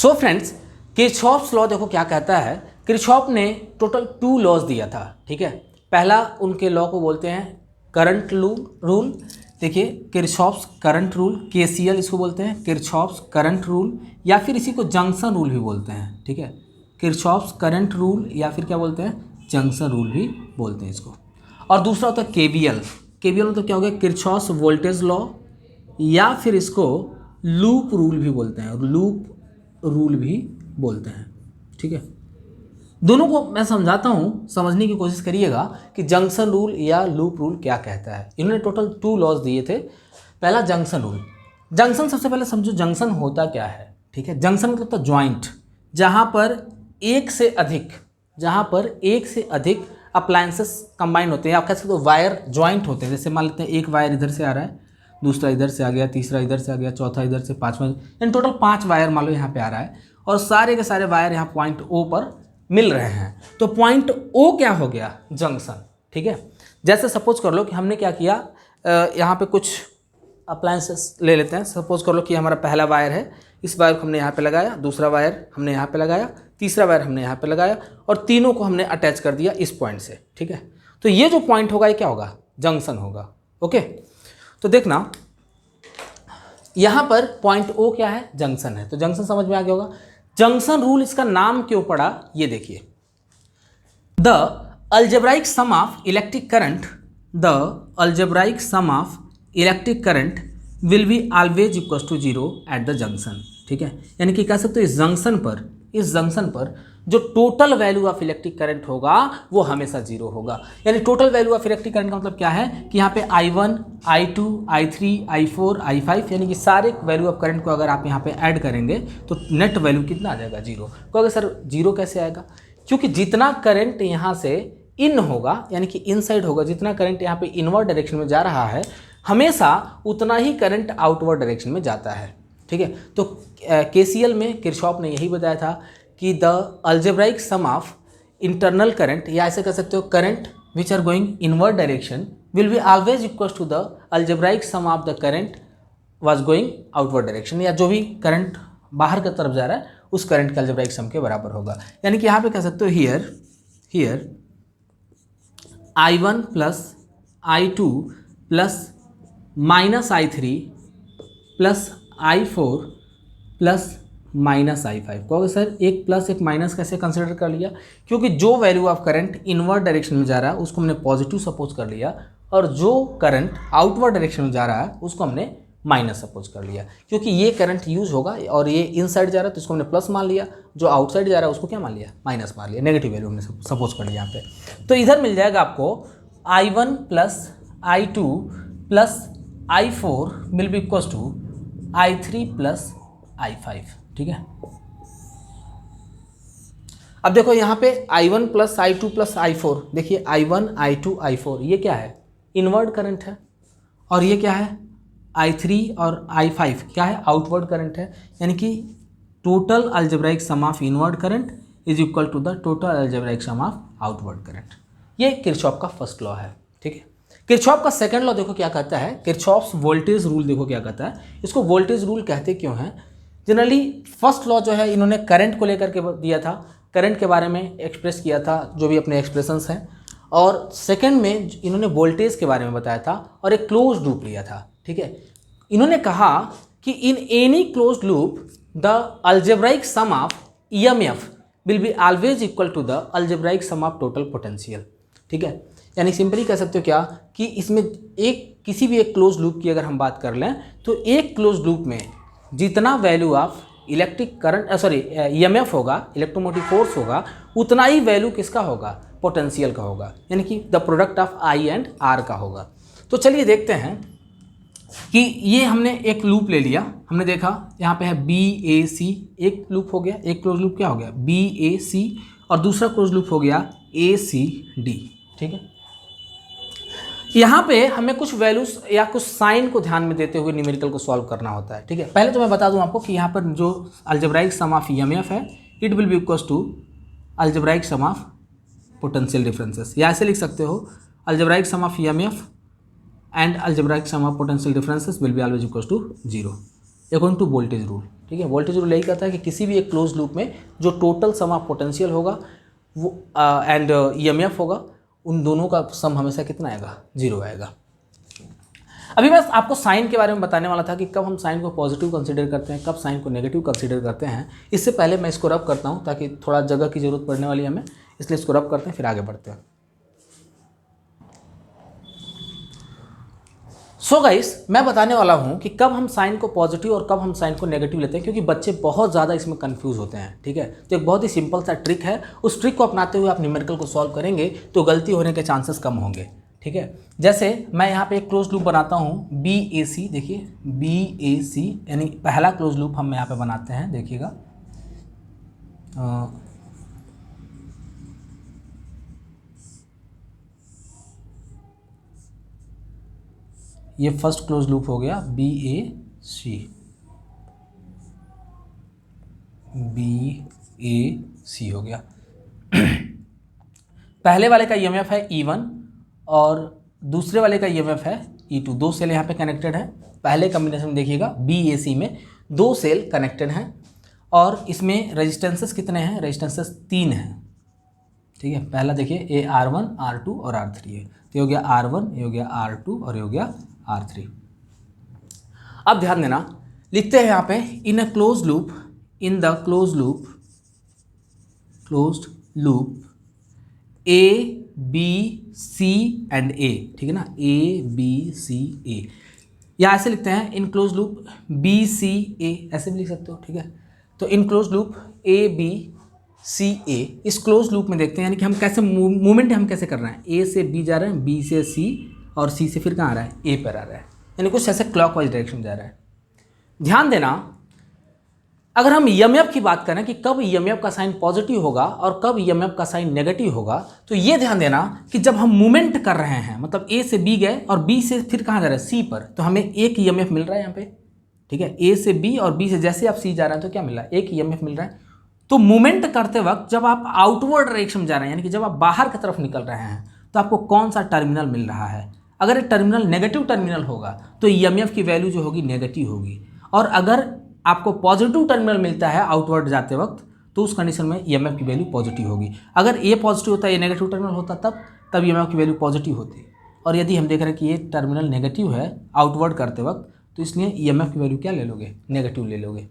So friends, Kirchhoff's law देखो क्या कहता है। किरचॉफ ने टोटल 2 लॉज दिया था, ठीक है। पहला उनके लॉ को बोलते हैं करंट रूल। देखिए किरचॉफ्स करंट रूल, केसीएल इसको बोलते हैं, किरचॉफ्स करंट रूल, या फिर इसी को जंक्शन रूल भी बोलते हैं, ठीक है। किरचॉफ्स करंट रूल या फिर क्या बोलते हैं, जंक्शन रूल भी बोलते हैं इसको। और दूसरा होता है केवीएल। केवीएल मतलब क्या हो गया, किरचॉफ्स वोल्टेज लॉ, या फिर इसको लूप रूल भी बोलते हैं, लूप रूल भी बोलते हैं, ठीक है। दोनों को मैं समझाता हूँ, समझने की कोशिश करिएगा कि जंक्शन रूल या लूप रूल क्या कहता है। इन्होंने टोटल 2 लॉज दिए थे। पहला जंक्शन रूल। जंक्शन सबसे पहले समझो जंक्शन होता क्या है, ठीक है। जंक्शन मतलब तो ज्वाइंट, जहाँ पर एक से अधिक अप्लायंसेस कंबाइन होते हैं। आप कह सकते हो वायर ज्वाइंट होते हैं। जैसे मान लेते हैं एक वायर इधर से आ रहा है, दूसरा इधर से आ गया, तीसरा इधर से आ गया, चौथा इधर से, पांचवा, इन टोटल 5 वायर मान लो यहाँ पे आ रहा है, और सारे के सारे वायर यहाँ पॉइंट ओ पर मिल रहे हैं। तो पॉइंट ओ क्या हो गया, जंक्शन, ठीक है। जैसे सपोज कर लो कि हमने क्या किया, यहाँ पे कुछ अप्लायंसेस ले लेते हैं। सपोज कर लो कि हमारा पहला वायर है, इस वायर को हमने यहाँ पे लगाया, दूसरा वायर हमने यहाँ पे लगाया, तीसरा वायर हमने यहाँ पे लगाया, और तीनों को हमने अटैच कर दिया इस पॉइंट से, ठीक है। तो ये जो पॉइंट होगा ये क्या होगा, जंक्शन होगा, ओके। तो देखना यहाँ पर पॉइंट ओ क्या है, जंक्शन है। तो जंक्शन समझ में आ गया होगा। जंक्शन रूल इसका नाम क्यों पड़ा, ये देखिए। The algebraic sum of electric current, the algebraic sum of electric current will be always equal to 0 at the junction, ठीक है। यानी कि कह सकते हो इस जंक्शन पर जो total value of electric current होगा वो हमेशा 0 होगा। यानी total value of electric current का मतलब क्या है कि यहाँ पे I1, I2, I3, I4, I5 यानी कि सारे वैल्यू ऑफ करंट को अगर आप यहाँ पे ऐड करेंगे तो नेट वैल्यू कितना आ जाएगा, 0। कहोगे सर 0 कैसे आएगा, क्योंकि जितना करंट यहाँ से इन होगा यानी कि इनसाइड होगा, जितना करंट यहाँ पे इनवर्ड डायरेक्शन में जा रहा है हमेशा उतना ही करंट आउटवर्ड डायरेक्शन में जाता है, ठीक है। तो केसीएल में किरचॉफ ने यही बताया था कि the algebraic sum of internal current, या ऐसे कह सकते हो current which are going inward direction will be always equal to the algebraic sum of the current was going outward direction, या जो भी करंट बाहर की तरफ जा रहा है उस करंट के अलजेब्राइक सम के बराबर होगा। यानी कि यहाँ पे कह सकते हो here I1 plus I2 plus minus I3 plus I4 plus minus I5। कहोगे सर एक प्लस एक माइनस कैसे कंसिडर कर लिया, क्योंकि जो value of current inward direction में जा रहा है उसको हमने पॉजिटिव सपोज कर लिया, और जो करंट आउटवर्ड डायरेक्शन में जा रहा है उसको हमने माइनस सपोज कर लिया। क्योंकि ये करंट यूज होगा और ये इनसाइड जा रहा है तो इसको हमने प्लस मान लिया, जो आउटसाइड जा रहा है उसको क्या मान लिया, माइनस मान लिया, नेगेटिव वैल्यू हमने सपोज कर लिया यहाँ पे। तो इधर मिल जाएगा आपको I1 plus I2 plus I4 will be equal to I3 plus I5, ठीक है। अब देखो यहाँ पे I1 plus I2 plus I4, देखिए I1 I2 I4 ये क्या है, इनवर्ड करंट है, और ये क्या है I3 और I5 क्या है, आउटवर्ड करंट है। यानी कि total algebraic sum of inward current is equal to the total algebraic sum of outward current. ये किरचॉफ का फर्स्ट लॉ है, ठीक है। किरचॉफ का सेकंड लॉ देखो क्या कहता है, किरचॉफ्स वोल्टेज रूल देखो क्या कहता है। इसको वोल्टेज रूल कहते क्यों हैं, जनरली फर्स्ट लॉ जो है इन्होंने करंट को लेकर के दिया था, करंट के बारे में एक्सप्रेस किया था जो भी अपने एक्सप्रेशंस हैं, और सेकंड में इन्होंने वोल्टेज के बारे में बताया था और एक क्लोज लूप लिया था, ठीक है। इन्होंने कहा कि in any close loop the algebraic sum of EMF will be always equal to the algebraic sum of total potential, ठीक है। यानी सिंपली कह सकते हो क्या कि इसमें किसी भी एक क्लोज लूप की अगर हम बात कर लें तो एक क्लोज लूप में जितना value of electric current EMF होगा, इलेक्ट्रोमोटिव फोर्स होगा, उतना ही वैल्यू किसका होगा, पोटेंशियल का होगा, यानी कि the product of I and R का होगा। तो चलिए देखते हैं कि ये हमने एक लूप ले लिया, हमने देखा यहाँ पे है BAC, एक लूप हो गया, एक क्लोज लूप क्या हो गया BAC, और दूसरा क्लोज लूप हो गया ACD, ठीक है। यहाँ पे हमें कुछ वैल्यूज या कुछ साइन को ध्यान में देते हुए न्यूमेरिकल को सॉल्व करना होता है, ठीक है। पहले तो मैं बता दूं आपको कि यहाँ पर जो अलजेब्राइक सम ऑफ EMF है it will be equals to algebraic sum of potential differences, या ऐसे लिख सकते हो algebraic sum of EMF and algebraic sum of potential differences will be always equals to 0। According to voltage rule. ठीक है, voltage rule यही कहता है कि किसी भी एक क्लोज लूप में जो टोटल सम ऑफ पोटेंशियल होगा वो एंड ईएमएफ होगा, उन दोनों का सम हमेशा कितना आएगा, 0 आएगा। अभी मैं आपको साइन के बारे में बताने वाला था कि कब हम साइन को पॉजिटिव कंसीडर करते हैं, कब साइन को नेगेटिव कंसीडर करते हैं। इससे पहले मैं इसको रब करता हूँ ताकि थोड़ा जगह की ज़रूरत पड़ने वाली है हमें, इसलिए इसको रब करते हैं फिर आगे बढ़ते हैं। सो गाइस, मैं बताने वाला हूँ कि कब हम साइन को पॉजिटिव और कब हम साइन को नेगेटिव लेते हैं, क्योंकि बच्चे बहुत ज़्यादा इसमें कंफ्यूज होते हैं। ठीक है, तो एक बहुत ही सिंपल सा ट्रिक है, उस ट्रिक को अपनाते हुए आप न्यूमेरिकल को सॉल्व करेंगे तो गलती होने के चांसेस कम होंगे। ठीक है, जैसे मैं यहाँ पे एक क्लोज लूप बनाता हूँ BAC, देखिए BAC यानी पहला क्लोज लूप हम यहाँ पे बनाते हैं, देखिएगा ये फर्स्ट क्लोज लूप हो गया BAC हो गया। पहले वाले का EMF है E1 और दूसरे वाले का EMF है E2, 2 सेल यहाँ पे कनेक्टेड है। पहले कॉम्बिनेशन में देखिएगा BAC में 2 सेल कनेक्टेड हैं और इसमें रेजिस्टेंसेस कितने हैं, रेजिस्टेंसेस 3 हैं। ठीक है, पहला देखिए ये R1, R2 और R3 है, तो ये हो गया R1, ये हो गया R2 और ये हो गया R3। अब ध्यान देना, लिखते हैं यहाँ पे in a close loop, in the close loop A B C and A, ठीक है ना, A B C A, या ऐसे लिखते हैं in close loop B C A, ऐसे भी लिख सकते हो। ठीक है, तो in close loop A B C A, इस क्लोज लूप में देखते हैं यानी कि हम कैसे मूवमेंट हम कैसे कर रहे हैं, A से B जा रहे हैं, B से C और C से फिर कहाँ आ रहा है, A पर आ रहा है, यानी कुछ ऐसे क्लॉकवाइज डायरेक्शन में जा रहा है। ध्यान देना, अगर हम EMF की बात करें कि कब EMF का साइन पॉजिटिव होगा और कब EMF का साइन नेगेटिव होगा, तो ये ध्यान देना कि जब हम मूवमेंट कर रहे हैं, मतलब A से B गए और B से फिर कहाँ जा रहे हैं, C पर, तो हमें एक EMF मिल रहा है यहाँ पे। ठीक है, A से B और B से जैसे आप C जा रहे हैं तो क्या मिल रहा है, एक EMF मिल रहा है। तो मूवमेंट करते वक्त जब आप आउटवर्ड डायरेक्शन में जा रहे हैं, यानी कि जब आप बाहर की तरफ निकल रहे हैं, तो आपको कौन सा टर्मिनल मिल रहा है। अगर एक टर्मिनल नेगेटिव टर्मिनल होगा तो EMF की वैल्यू जो होगी नेगेटिव होगी, और अगर आपको पॉजिटिव टर्मिनल मिलता है आउटवर्ड जाते वक्त तो उस कंडीशन में EMF की वैल्यू पॉजिटिव होगी। अगर ये पॉजिटिव होता है, ये नेगेटिव टर्मिनल होता तब EMF की वैल्यू पॉजिटिव होती। और यदि हम देख रहे हैं कि ये टर्मिनल नेगेटिव है आउटवर्ड करते वक्त, तो इसलिए EMF की वैल्यू क्या ले लोगे, नेगेटिव ले लोगे।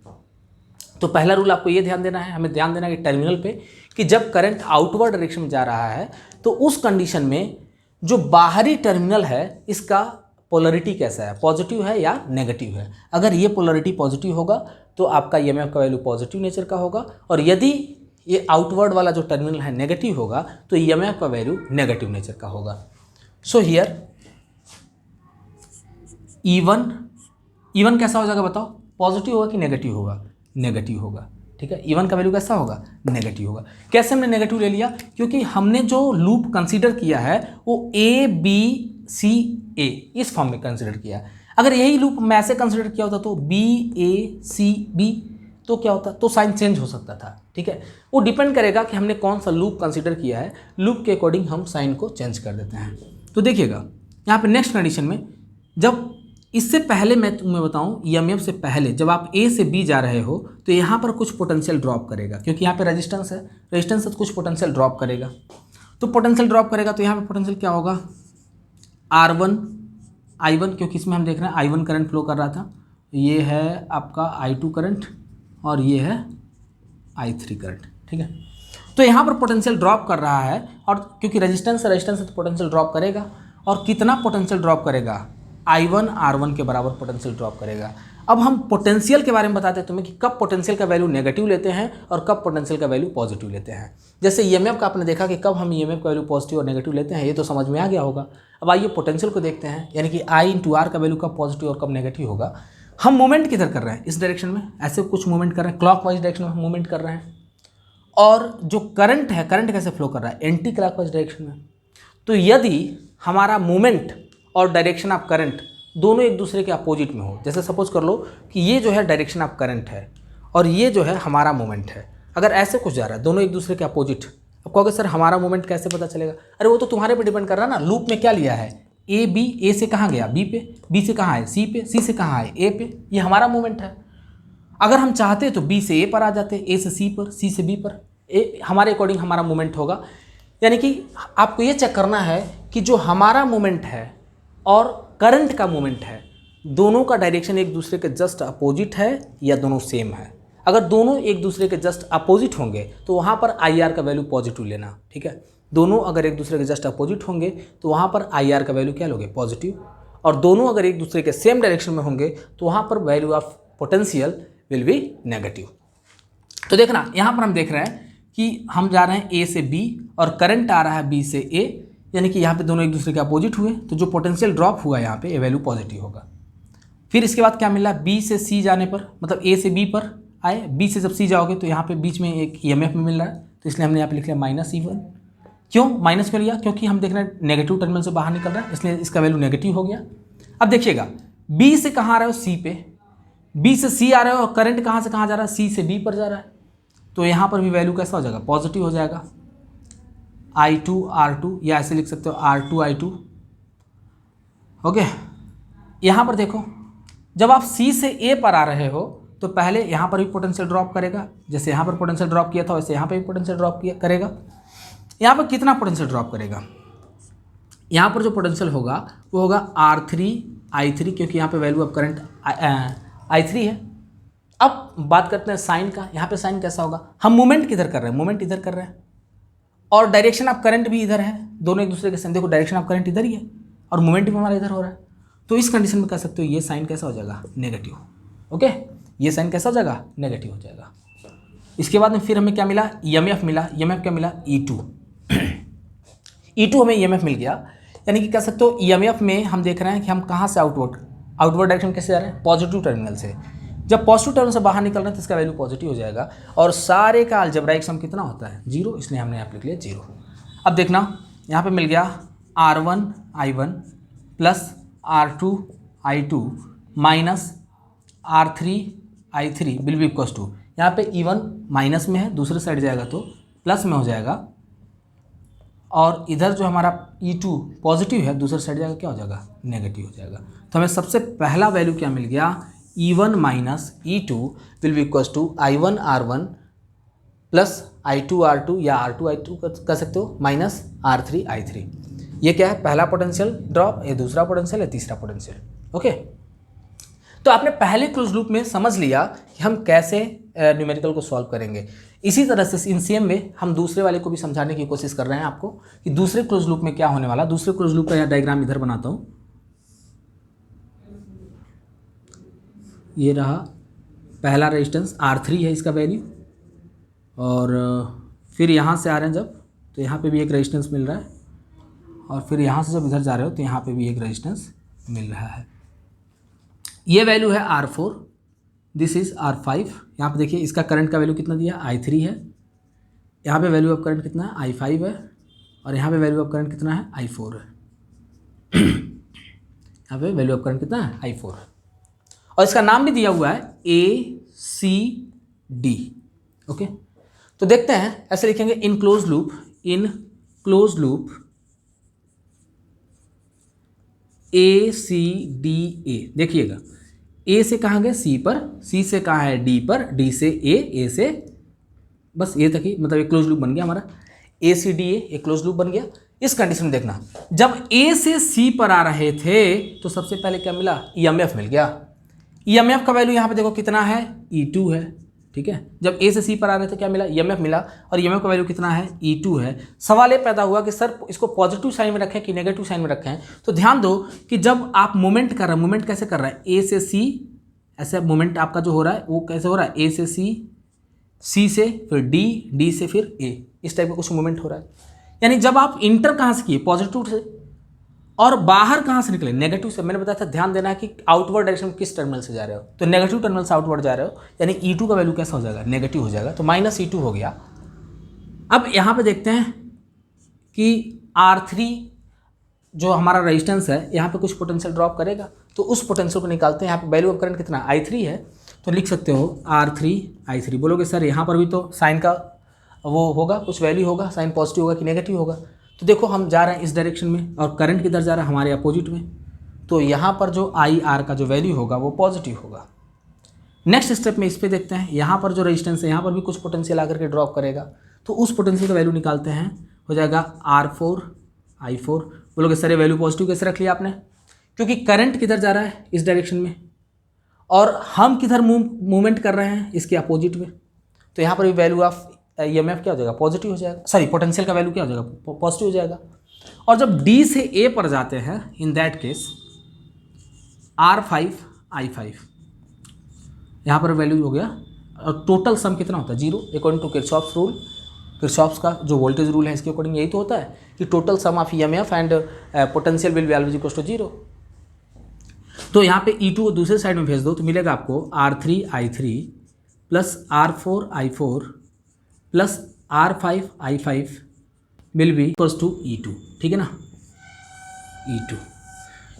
तो पहला रूल आपको ये ध्यान देना है, हमें ध्यान देना है कि टर्मिनल पे कि जब करंट आउटवर्ड डायरेक्शन में जा रहा है तो उस कंडीशन में जो बाहरी टर्मिनल है इसका पोलरिटी कैसा है, पॉजिटिव है या नेगेटिव है। अगर ये पोलरिटी पॉजिटिव होगा तो आपका EMF का वैल्यू पॉजिटिव नेचर का होगा, और यदि ये आउटवर्ड वाला जो टर्मिनल है नेगेटिव होगा तो EMF का वैल्यू नेगेटिव नेचर का होगा। सो हियर E1 कैसा हो जाएगा बताओ, पॉजिटिव होगा कि नेगेटिव होगा, नेगेटिव होगा। ठीक है, E1 का वैल्यू कैसा होगा, नेगेटिव होगा। कैसे हमने नेगेटिव ले लिया, क्योंकि हमने जो लूप कंसीडर किया है वो ABCA इस फॉर्म में कंसीडर किया। अगर यही लूप मैं ऐसे कंसीडर किया होता तो BACB, तो क्या होता, तो साइन चेंज हो सकता था। ठीक है, वो डिपेंड करेगा कि हमने कौन सा लूप कंसीडर किया है, लूप के अकॉर्डिंग हम साइन को चेंज कर देते हैं। तो देखिएगा यहाँ पे नेक्स्ट कंडीशन में, जब इससे पहले मैं तुम्हें बताऊं EMF से पहले जब आप A से B जा रहे हो तो यहाँ पर कुछ पोटेंशियल ड्रॉप करेगा, क्योंकि यहाँ पे रेजिस्टेंस है, रेजिस्टेंस से कुछ पोटेंशियल ड्रॉप करेगा। तो पोटेंशियल ड्रॉप करेगा तो यहाँ पे पोटेंशियल क्या होगा, R1 I1, क्योंकि इसमें हम देख रहे हैं I1 करंट फ्लो कर रहा था, ये है आपका I2 करंट और ये है I3 करंट। ठीक है, तो यहाँ पर पोटेंशियल ड्रॉप कर रहा है, और क्योंकि रेजिस्टेंस है तो पोटेंशियल ड्रॉप करेगा, और कितना पोटेंशियल ड्रॉप करेगा, I1 R1 के बराबर पोटेंशियल ड्रॉप करेगा। अब हम पोटेंशियल के बारे में बताते हैं तुम्हें कि कब पोटेंशियल का वैल्यू नेगेटिव लेते हैं और कब पोटेंशियल का वैल्यू पॉजिटिव लेते हैं। जैसे EMF का आपने देखा कि कब हम EMF का वैल्यू पॉजिटिव और नेगेटिव लेते हैं, ये तो समझ में आ गया होगा। अब आइए पोटेंशियल को देखते हैं, यानी कि I/R का वैल्यू कब पॉजिटिव और कब नेगेटिव होगा। हम मूवमेंट किधर कर रहे हैं, इस डायरेक्शन में, ऐसे कुछ मूवमेंट कर रहे हैं, क्लॉकवाइज डायरेक्शन में हम मूवमेंट कर रहे हैं, और जो करंट है, करंट कैसे फ्लो कर रहा है, एंटी क्लॉकवाइज डायरेक्शन में। तो यदि हमारा मूवमेंट और डायरेक्शन ऑफ करंट दोनों एक दूसरे के अपोजिट में हो, जैसे सपोज कर लो कि ये जो है डायरेक्शन ऑफ करंट है और ये जो है हमारा मूवमेंट है, अगर ऐसे कुछ जा रहा है दोनों एक दूसरे के अपोजिट, अब कहोगे सर हमारा मूवमेंट कैसे पता चलेगा, अरे वो तो तुम्हारे पे डिपेंड कर रहा है ना, लूप में क्या लिया है, A से कहाँ गया B पे, B से कहाँ है C पे, C से कहाँ है A पे, ये हमारा मूवमेंट है। अगर हम चाहते तो बी से ए पर आ जाते, ए से सी पर, सी से बी पर, ए हमारे अकॉर्डिंग हमारा मूवमेंट होगा। यानी कि आपको ये चेक करना है कि जो हमारा मूवमेंट है और करंट का मूवमेंट है, दोनों का डायरेक्शन एक दूसरे के जस्ट अपोजिट है या दोनों सेम है। अगर दोनों एक दूसरे के जस्ट अपोजिट होंगे तो वहाँ पर आई आर का वैल्यू पॉजिटिव लेना, ठीक है। दोनों अगर एक दूसरे के जस्ट अपोजिट होंगे तो वहाँ पर आई आर का वैल्यू क्या लोगे, पॉजिटिव। और दोनों अगर एक दूसरे के सेम डायरेक्शन में होंगे तो वहाँ पर value of potential will B negative. तो देखना यहाँ पर हम देख रहे हैं कि हम जा रहे हैं ए से बी और करंट आ रहा है बी से ए, यानी कि यहाँ पे दोनों एक दूसरे के अपोजिट हुए, तो जो पोटेंशियल ड्रॉप हुआ यहाँ पे ए वैल्यू पॉजिटिव होगा। फिर इसके बाद क्या मिला, बी से सी जाने पर, मतलब ए से बी पर आए, बी से जब सी जाओगे तो यहाँ पे बीच में एक EMF में मिल रहा है, तो इसलिए हमने यहाँ पे लिख लिया -E1। क्यों माइनस क्यों लिया, क्योंकि हम देख रहे हैं नेगेटिव टर्मिनल से बाहर निकल रहा है, इसलिए इसका वैल्यू नेगेटिव हो गया। अब देखिएगा बी से कहाँ आ रहा है, सी पे, बी से सी आ रहा है और करंट कहाँ से कहाँ जा रहा है, सी से बी पर जा रहा है, तो यहाँ पर भी वैल्यू कैसा हो जाएगा, पॉजिटिव हो जाएगा। I2R2 या ऐसे लिख सकते हो R2I2। ओके, यहाँ पर देखो जब आप C से A पर आ रहे हो तो पहले यहाँ पर भी पोटेंशियल ड्रॉप करेगा, जैसे यहाँ पर पोटेंशियल ड्रॉप किया था वैसे यहाँ पे भी पोटेंशियल ड्रॉप करेगा। यहाँ पर कितना पोटेंशियल ड्रॉप करेगा, यहाँ पर जो पोटेंशियल होगा वो होगा R3I3, क्योंकि यहाँ पे वैल्यू ऑफ करंट I3 है। अब बात करते हैं साइन का। यहाँ पे साइन कैसा होगा, हम मूवमेंट किधर कर रहे हैं, मूवमेंट इधर कर रहे हैं और डायरेक्शन ऑफ करंट भी इधर है, दोनों एक दूसरे के साथ, देखो डायरेक्शन ऑफ करंट इधर ही है और मूवमेंट भी हमारा इधर हो रहा है, तो इस कंडीशन में कह सकते हो ये साइन कैसा हो जाएगा, नेगेटिव। ओके, ये साइन कैसा हो जाएगा, नेगेटिव हो जाएगा। इसके बाद में फिर हमें क्या मिला, EMF मिला। EMF क्या मिला, E2। E2 हमें EMF मिल गया, यानी कि कह सकते हो EMF में हम देख रहे हैं कि हम कहाँ से आउटवर्ड डायरेक्शन कैसे जा रहे हैं, पॉजिटिव टर्मिनल से। जब पॉजिटिव टर्मिनल से बाहर निकल रहे हैं तो इसका वैल्यू पॉजिटिव हो जाएगा और सारे का अलजेब्राइक सम कितना होता है, 0, इसलिए हमने यहाँ पे लिख लिया 0। अब देखना यहाँ पे मिल गया R1I1 plus R2I2 minus R3I3 will be equals to, यहाँ पे E1 माइनस में है, दूसरे साइड जाएगा तो प्लस में हो जाएगा, और इधर जो हमारा E2 पॉजिटिव है, दूसरे साइड जाएगा क्या हो जाएगा, नेगेटिव हो जाएगा। तो हमें सबसे पहला वैल्यू क्या मिल गया, E1 minus E2 will be equals to I1R1 plus I2R2 या R2I2 कर सकते हो माइनस R3I3। ये क्या है, पहला पोटेंशियल ड्रॉप, ये दूसरा पोटेंशियल है, तीसरा पोटेंशियल। ओके, तो आपने पहले क्लोज लूप में समझ लिया कि हम कैसे न्यूमेरिकल को सॉल्व करेंगे। इसी तरह से इन सेम में हम दूसरे वाले को भी समझाने की कोशिश कर रहे हैं आपको कि दूसरे क्लोज लूप में क्या होने वाला। दूसरे क्लोज लूप का यह डायग्राम इधर बनाता हूँ, ये रहा पहला रेजिस्टेंस R3 है इसका वैल्यू, और फिर यहाँ से आ रहे हैं जब तो यहाँ पे भी एक रेजिस्टेंस मिल रहा है, और फिर यहाँ से जब इधर जा रहे हो तो यहाँ पे भी एक रेजिस्टेंस मिल रहा है। ये वैल्यू है R4, दिस इज़ R5। यहाँ पे देखिए इसका करंट का वैल्यू कितना दिया, I3 है, यहाँ पे वैल्यू ऑफ करंट कितना है, I5 है, और यहाँ पे वैल्यू ऑफ करंट कितना है, I4 है। यहाँ पे वैल्यू ऑफ करंट कितना है, I4 है, और इसका नाम भी दिया हुआ है ACD। ओके, तो देखते हैं, ऐसे लिखेंगे इन क्लोज लूप ACDA। देखिएगा A से कहाँ गए, C पर, C से कहाँ है, D पर, D से A से बस A तक ही, मतलब एक क्लोज लूप बन गया हमारा ACDA, एक क्लोज लूप बन गया। इस कंडीशन में देखना, जब A से C पर आ रहे थे तो सबसे पहले क्या मिला, EMF मिल गया। EMF का वैल्यू यहाँ पे देखो कितना है, E2 है, ठीक है। जब A से C पर आ रहे थे क्या मिला, EMF मिला, और EMF का वैल्यू कितना है, E2 है। सवाल ये पैदा हुआ कि सर इसको पॉजिटिव साइन में रखें कि नेगेटिव साइन में रखें। तो ध्यान दो कि जब आप मूवमेंट कर रहे हैं, मूवमेंट कैसे कर रहा है, A से C, ऐसे मूवमेंट आपका जो हो रहा है वो कैसे हो रहा है, A से C, C से फिर D से फिर A, इस टाइप का कुछ मूवमेंट हो रहा है। यानी जब आप इंटर कहाँ से किए, पॉजिटिव से, और बाहर कहाँ से निकले, नेगेटिव से। मैंने बताया था ध्यान देना है कि आउटवर्ड डायरेक्शन किस टर्मिनल से जा रहे हो, तो नेगेटिव टर्मिनल से आउटवर्ड जा रहे हो, यानी E2 का वैल्यू कैसा हो जाएगा, नेगेटिव हो जाएगा, तो -E2 हो गया। अब यहाँ पे देखते हैं कि R3 जो हमारा रेजिस्टेंस है, यहाँ पे कुछ पोटेंशियल ड्रॉप करेगा, तो उस पोटेंशियल को निकालते हैं। यहाँ पे वैल्यू ऑफ करंट कितना, I3 है, तो लिख सकते हो R3I3। बोलोगे सर यहाँ पर भी तो साइन का वो होगा, कुछ वैल्यू होगा, साइन पॉजिटिव होगा कि नेगेटिव होगा। तो देखो हम जा रहे हैं इस डायरेक्शन में और करंट किधर जा रहा है, हमारे अपोजिट में, तो यहाँ पर जो IR का जो वैल्यू होगा वो पॉजिटिव होगा। नेक्स्ट स्टेप में इस पे देखते हैं, यहाँ पर जो रेजिस्टेंस है यहाँ पर भी कुछ पोटेंशियल आकर के ड्रॉप करेगा, तो उस पोटेंशियल का वैल्यू निकालते हैं, हो जाएगा R4 I4। बोलोगे सर ये वैल्यू पॉजिटिव कैसे रख लिया आपने? क्योंकि करंट किधर जा रहा है, इस डायरेक्शन में, और हम किधर मूवमेंट कर रहे हैं, इसके अपोजिट में, तो यहाँ पर भी वैल्यू ऑफ EMF क्या हो जाएगा, पॉजिटिव हो जाएगा, सॉरी पोटेंशियल का वैल्यू क्या हो जाएगा, पॉजिटिव हो जाएगा। और जब D से A पर जाते हैं, in that case R5 I5, यहाँ पर वैल्यू हो गया, और टोटल सम कितना होता है, 0, according to Kirchhoff's rule. Kirchhoff's का जो वोल्टेज रूल है इसके अकॉर्डिंग यही तो होता है कि total sum of EMF and potential will be always equal to 0। तो यहाँ पे E2 को दूसरे साइड में भेज दो तो मिलेगा आपको R3 I3 plus R4 I4 plus R5 I5 will be equals to E2, ठीक है ना, E2,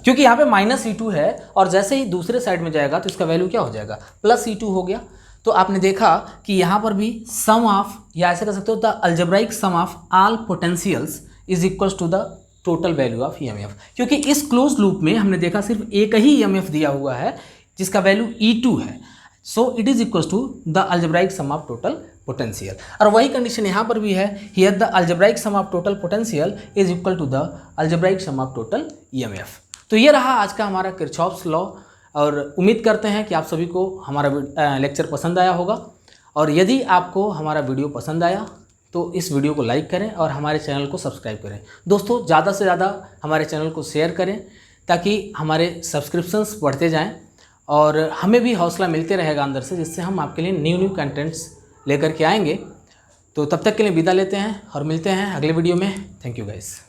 क्योंकि यहाँ पे माइनस E2 है और जैसे ही दूसरे साइड में जाएगा तो इसका वैल्यू क्या हो जाएगा, प्लस E2 हो गया। तो आपने देखा कि यहाँ पर भी सम ऑफ, या ऐसे कह सकते हो the algebraic sum of all potentials is equals to the total value of EMF, क्योंकि इस क्लोज लूप में हमने देखा सिर्फ एक ही EMF दिया हुआ है जिसका वैल्यू E2 है, so it is equals to the algebraic sum of total potential. और वही कंडीशन यहाँ पर भी है, here the algebraic sum of total potential is equal to the algebraic sum of total EMF। तो ये रहा आज का हमारा किरचॉफ्स लॉ, और उम्मीद करते हैं कि आप सभी को हमारा लेक्चर पसंद आया होगा। और यदि आपको हमारा वीडियो पसंद आया तो इस वीडियो को लाइक करें और हमारे चैनल को सब्सक्राइब करें। दोस्तों ज़्यादा से ज़्यादा हमारे चैनल को शेयर करें ताकि हमारे सब्सक्रिप्शंस बढ़ते जाएं और हमें भी हौसला मिलते रहेगा अंदर से, जिससे हम आपके लिए न्यू कंटेंट्स लेकर के आएंगे। तो तब तक के लिए विदा लेते हैं और मिलते हैं अगले वीडियो में। Thank you guys.